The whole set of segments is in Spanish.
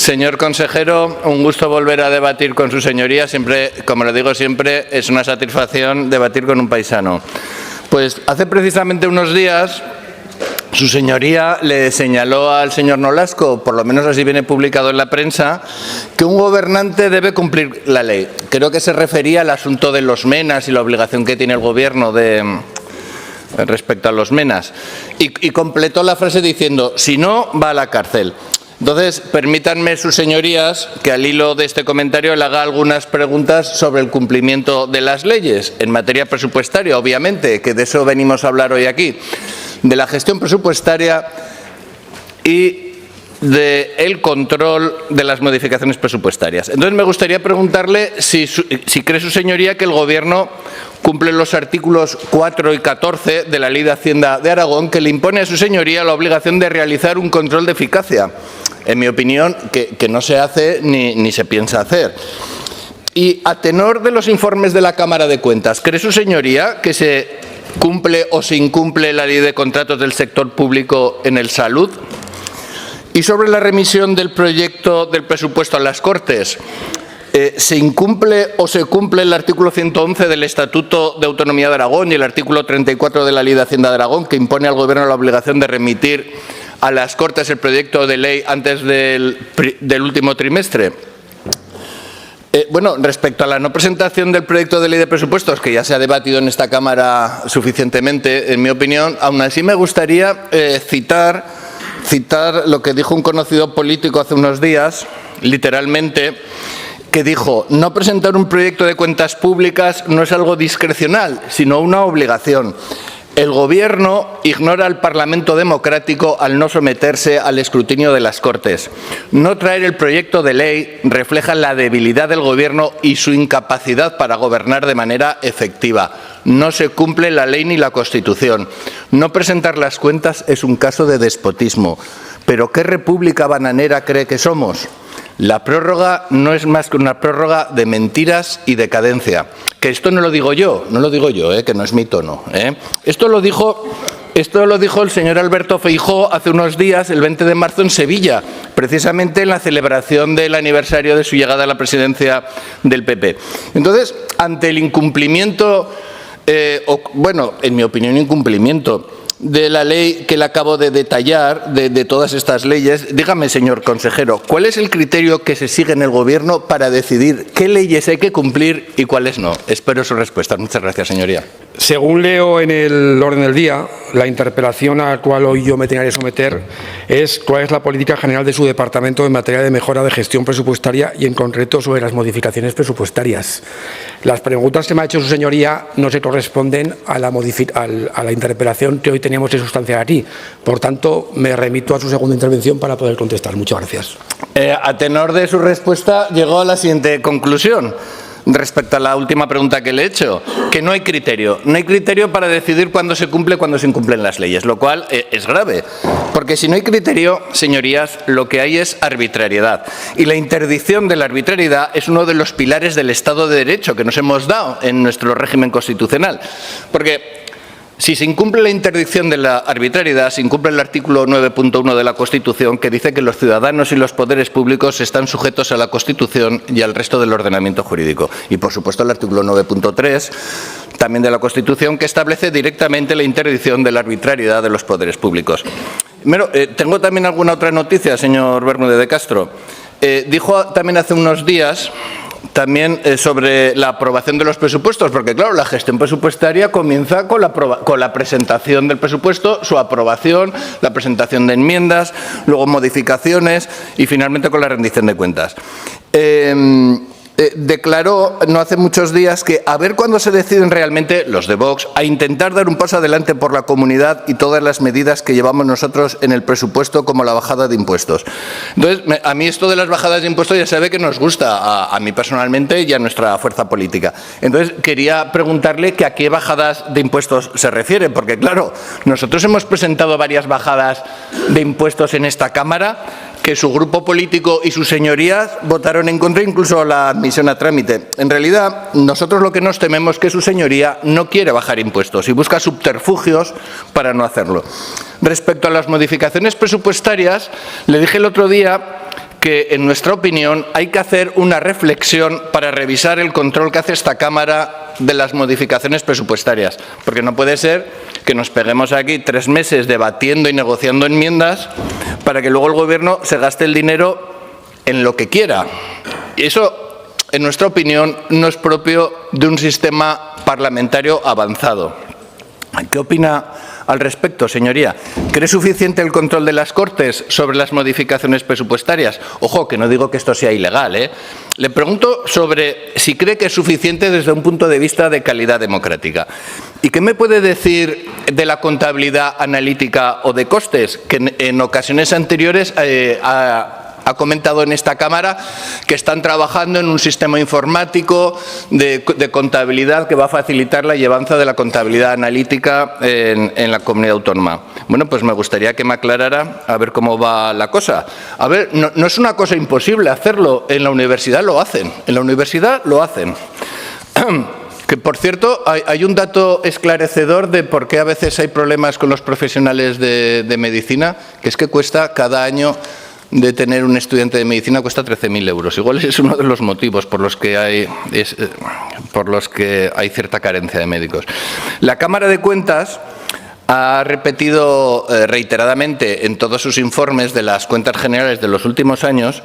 Señor consejero, un gusto volver a debatir con su señoría. Siempre, como le digo siempre, es una satisfacción debatir con un paisano. Pues hace precisamente unos días, su señoría le señaló al señor Nolasco, por lo menos así viene publicado en la prensa, que un gobernante debe cumplir la ley. Creo que se refería al asunto de los menas y la obligación que tiene el gobierno respecto a los menas. Y completó la frase diciendo, si no, va a la cárcel. Entonces, permítanme, sus señorías, que al hilo de este comentario le haga algunas preguntas sobre el cumplimiento de las leyes en materia presupuestaria, obviamente, que de eso venimos a hablar hoy aquí, de la gestión presupuestaria y del control de las modificaciones presupuestarias. Entonces, me gustaría preguntarle si cree su señoría que el Gobierno cumple los artículos 4 y 14 de la Ley de Hacienda de Aragón, que le impone a su señoría la obligación de realizar un control de eficacia. En mi opinión, que no se hace ni se piensa hacer. Y a tenor de los informes de la Cámara de Cuentas, ¿cree su señoría que se cumple o se incumple la Ley de Contratos del sector público en el salud? Y sobre la remisión del proyecto del presupuesto a las Cortes, ¿se incumple o se cumple el artículo 111 del Estatuto de Autonomía de Aragón y el artículo 34 de la Ley de Hacienda de Aragón, que impone al Gobierno la obligación de remitir a las Cortes el proyecto de ley antes del último trimestre? Bueno, respecto a la no presentación del proyecto de ley de presupuestos, que ya se ha debatido en esta Cámara suficientemente, en mi opinión, aún así me gustaría citar lo que dijo un conocido político hace unos días, literalmente, que dijo, no presentar un proyecto de cuentas públicas no es algo discrecional, sino una obligación. El Gobierno ignora al Parlamento democrático al no someterse al escrutinio de las Cortes. No traer el proyecto de ley refleja la debilidad del Gobierno y su incapacidad para gobernar de manera efectiva. No se cumple la ley ni la Constitución. No presentar las cuentas es un caso de despotismo. ¿Pero qué república bananera cree que somos? La prórroga no es más que una prórroga de mentiras y decadencia. Que esto no lo digo yo, que no es mi tono. Esto lo dijo el señor Alberto Feijóo hace unos días, el 20 de marzo, en Sevilla, precisamente en la celebración del aniversario de su llegada a la presidencia del PP. Entonces, ante el incumplimiento, en mi opinión, incumplimiento de la ley que le acabo de detallar, de todas estas leyes, dígame, señor consejero, ¿cuál es el criterio que se sigue en el Gobierno para decidir qué leyes hay que cumplir y cuáles no? Espero su respuesta. Muchas gracias, señoría. Según leo en el orden del día, la interpelación a la cual hoy yo me tenía que someter es cuál es la política general de su departamento en materia de mejora de gestión presupuestaria y, en concreto, sobre las modificaciones presupuestarias. Las preguntas que me ha hecho su señoría no se corresponden a la interpelación que hoy teníamos que sustanciar aquí. Por tanto, me remito a su segunda intervención para poder contestar. Muchas gracias. A tenor de su respuesta, llegó a la siguiente conclusión. Respecto a la última pregunta que le he hecho, que no hay criterio. No hay criterio para decidir cuándo se cumple, cuándo se incumplen las leyes, lo cual es grave. Porque si no hay criterio, señorías, lo que hay es arbitrariedad. Y la interdicción de la arbitrariedad es uno de los pilares del Estado de Derecho que nos hemos dado en nuestro régimen constitucional. Porque si se incumple la interdicción de la arbitrariedad, se incumple el artículo 9.1 de la Constitución, que dice que los ciudadanos y los poderes públicos están sujetos a la Constitución y al resto del ordenamiento jurídico. Y, por supuesto, el artículo 9.3 también de la Constitución, que establece directamente la interdicción de la arbitrariedad de los poderes públicos. Tengo también alguna otra noticia, señor Bermúdez de Castro. Dijo también hace unos días sobre la aprobación de los presupuestos, porque claro, la gestión presupuestaria comienza con la presentación del presupuesto, su aprobación, la presentación de enmiendas, luego modificaciones y finalmente con la rendición de cuentas. Declaró no hace muchos días que a ver cuándo se deciden realmente los de Vox a intentar dar un paso adelante por la comunidad y todas las medidas que llevamos nosotros en el presupuesto, como la bajada de impuestos. Entonces, a mí esto de las bajadas de impuestos ya sabe que nos gusta, a mí personalmente y a nuestra fuerza política. Entonces, quería preguntarle que a qué bajadas de impuestos se refiere, porque claro, nosotros hemos presentado varias bajadas de impuestos en esta Cámara, que su grupo político y sus señorías votaron en contra, incluso la admisión a trámite. En realidad, nosotros lo que nos tememos es que su señoría no quiere bajar impuestos y busca subterfugios para no hacerlo. Respecto a las modificaciones presupuestarias, le dije el otro día que que, en nuestra opinión, hay que hacer una reflexión para revisar el control que hace esta Cámara de las modificaciones presupuestarias, porque no puede ser que nos peguemos aquí 3 meses debatiendo y negociando enmiendas para que luego el Gobierno se gaste el dinero en lo que quiera. Y eso, en nuestra opinión, no es propio de un sistema parlamentario avanzado. ¿Qué opina al respecto, señoría? ¿Cree suficiente el control de las Cortes sobre las modificaciones presupuestarias? Ojo, que no digo que esto sea ilegal, ¿eh? Le pregunto sobre si cree que es suficiente desde un punto de vista de calidad democrática. ¿Y qué me puede decir de la contabilidad analítica o de costes? Que en ocasiones anteriores ha comentado en esta Cámara que están trabajando en un sistema informático de contabilidad que va a facilitar la llevanza de la contabilidad analítica en la comunidad autónoma. Bueno, pues me gustaría que me aclarara a ver cómo va la cosa. A ver, no es una cosa imposible hacerlo. En la universidad lo hacen. En la universidad lo hacen. Que, por cierto, hay un dato esclarecedor de por qué a veces hay problemas con los profesionales de medicina, que es que cuesta cada año de tener un estudiante de medicina cuesta 13.000 euros. Igual ese es uno de los motivos por los que hay cierta carencia de médicos. La Cámara de Cuentas ha repetido reiteradamente en todos sus informes de las cuentas generales de los últimos años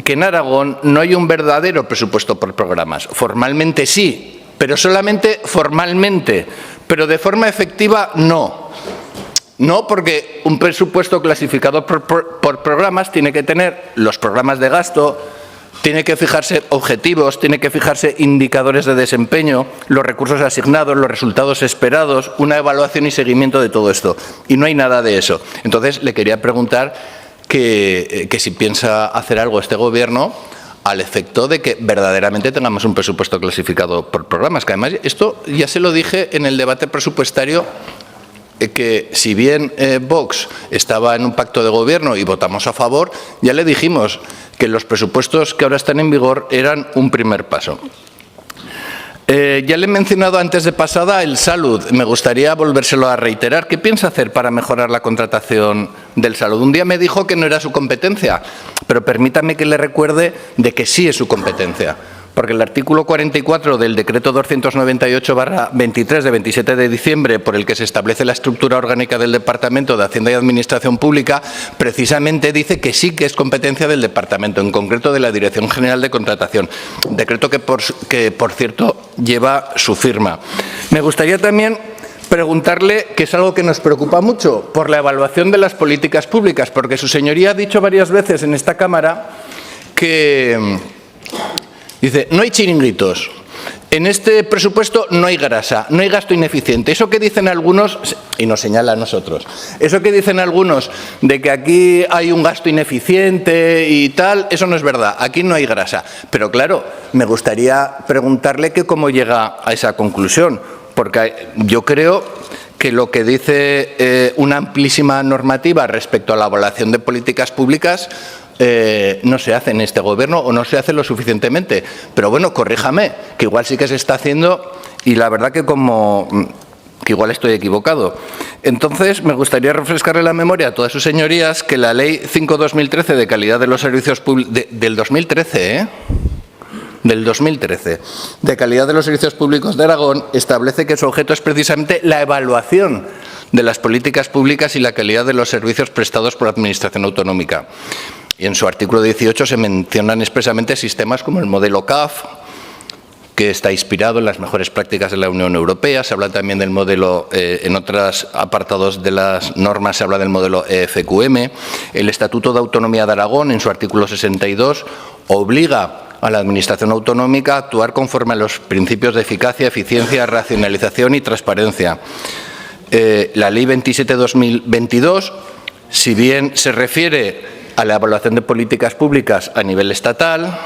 que en Aragón no hay un verdadero presupuesto por programas. Formalmente sí, pero solamente formalmente, pero de forma efectiva no. No, porque un presupuesto clasificado por programas tiene que tener los programas de gasto, tiene que fijarse objetivos, tiene que fijarse indicadores de desempeño, los recursos asignados, los resultados esperados, una evaluación y seguimiento de todo esto. Y no hay nada de eso. Entonces, le quería preguntar que si piensa hacer algo este Gobierno al efecto de que verdaderamente tengamos un presupuesto clasificado por programas. Que además, esto ya se lo dije en el debate presupuestario, que si bien Vox estaba en un pacto de gobierno y votamos a favor, ya le dijimos que los presupuestos que ahora están en vigor eran un primer paso. Ya le he mencionado antes de pasada el Salud. Me gustaría volvérselo a reiterar. ¿Qué piensa hacer para mejorar la contratación del Salud? Un día me dijo que no era su competencia, pero permítame que le recuerde de que sí es su competencia. Porque el artículo 44 del Decreto 298/23 de 27 de diciembre, por el que se establece la estructura orgánica del Departamento de Hacienda y Administración Pública, precisamente dice que sí que es competencia del Departamento, en concreto de la Dirección General de Contratación. Decreto que, por cierto, lleva su firma. Me gustaría también preguntarle, que es algo que nos preocupa mucho, por la evaluación de las políticas públicas, porque su señoría ha dicho varias veces en esta Cámara que dice, no hay chiringuitos, en este presupuesto no hay grasa, no hay gasto ineficiente. Eso que dicen algunos, y nos señala a nosotros, eso que dicen algunos de que aquí hay un gasto ineficiente y tal, eso no es verdad, aquí no hay grasa. Pero claro, me gustaría preguntarle que cómo llega a esa conclusión, porque yo creo que lo que dice una amplísima normativa respecto a la evaluación de políticas públicas no se hace en este Gobierno o no se hace lo suficientemente. Pero bueno, corríjame, que igual sí que se está haciendo y la verdad que igual estoy equivocado. Entonces, me gustaría refrescarle la memoria a todas sus señorías que la Ley 5/2013 de calidad de los servicios públicos, del 2013, del 2013, de calidad de los servicios públicos de Aragón, establece que su objeto es precisamente la evaluación de las políticas públicas y la calidad de los servicios prestados por la Administración autonómica. Y en su artículo 18 se mencionan expresamente sistemas como el modelo CAF, que está inspirado en las mejores prácticas de la Unión Europea. Se habla también del modelo, en otros apartados de las normas se habla del modelo EFQM. El Estatuto de Autonomía de Aragón, en su artículo 62, obliga a la Administración autonómica a actuar conforme a los principios de eficacia, eficiencia, racionalización y transparencia. La Ley 27/2022, si bien se refiere a la evaluación de políticas públicas a nivel estatal,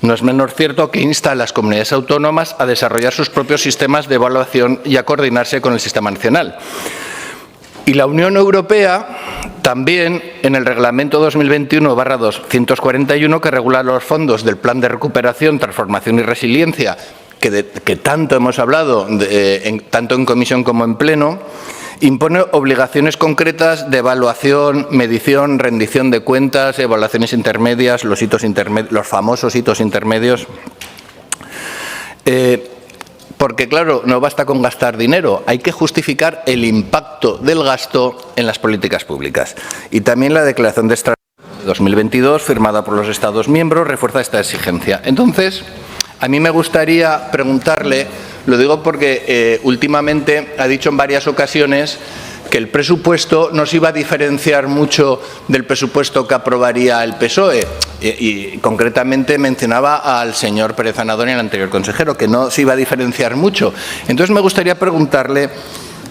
no es menos cierto que insta a las comunidades autónomas a desarrollar sus propios sistemas de evaluación y a coordinarse con el sistema nacional. Y la Unión Europea también, en el Reglamento 2021/241, que regula los fondos del Plan de Recuperación, Transformación y Resiliencia, que tanto hemos hablado, tanto en comisión como en pleno, impone obligaciones concretas de evaluación, medición, rendición de cuentas, evaluaciones intermedias, los famosos hitos intermedios. Porque, claro, no basta con gastar dinero, hay que justificar el impacto del gasto en las políticas públicas. Y también la Declaración de Estrategia de 2022, firmada por los Estados miembros, refuerza esta exigencia. Entonces, a mí me gustaría preguntarle, lo digo porque últimamente ha dicho en varias ocasiones que el presupuesto no se iba a diferenciar mucho del presupuesto que aprobaría el PSOE. Y concretamente mencionaba al señor Pérez Anadoni, el anterior consejero, que no se iba a diferenciar mucho. Entonces me gustaría preguntarle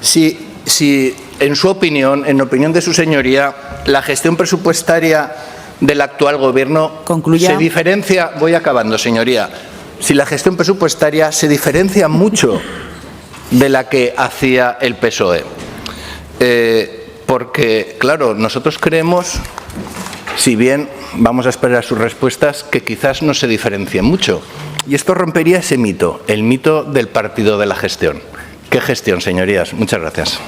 si en su opinión, en opinión de su señoría, la gestión presupuestaria del actual Gobierno se diferencia, voy acabando, señoría, si la gestión presupuestaria se diferencia mucho de la que hacía el PSOE. Porque, claro, nosotros creemos, si bien vamos a esperar sus respuestas, que quizás no se diferencie mucho. Y esto rompería ese mito, el mito del partido de la gestión. ¿Qué gestión, señorías? Muchas gracias.